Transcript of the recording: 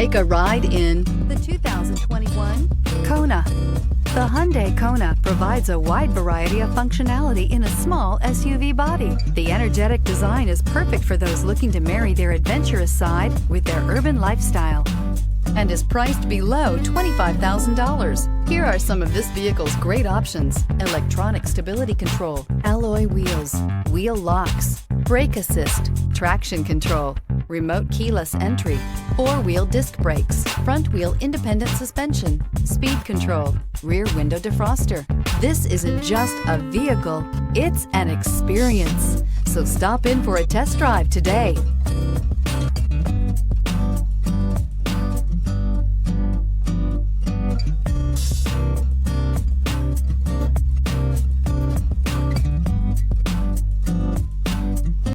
Take a ride in the 2021 Kona. The Hyundai Kona provides a wide variety of functionality in a small SUV body. The energetic design is perfect for those looking to marry their adventurous side with their urban lifestyle and is priced below $25,000. Here are some of this vehicle's great options: electronic stability control, alloy wheels, wheel locks, brake assist, traction control, remote keyless entry, four-wheel disc brakes, front-wheel independent suspension, speed control, rear window defroster. This isn't just a vehicle, it's an experience. So stop in for a test drive today.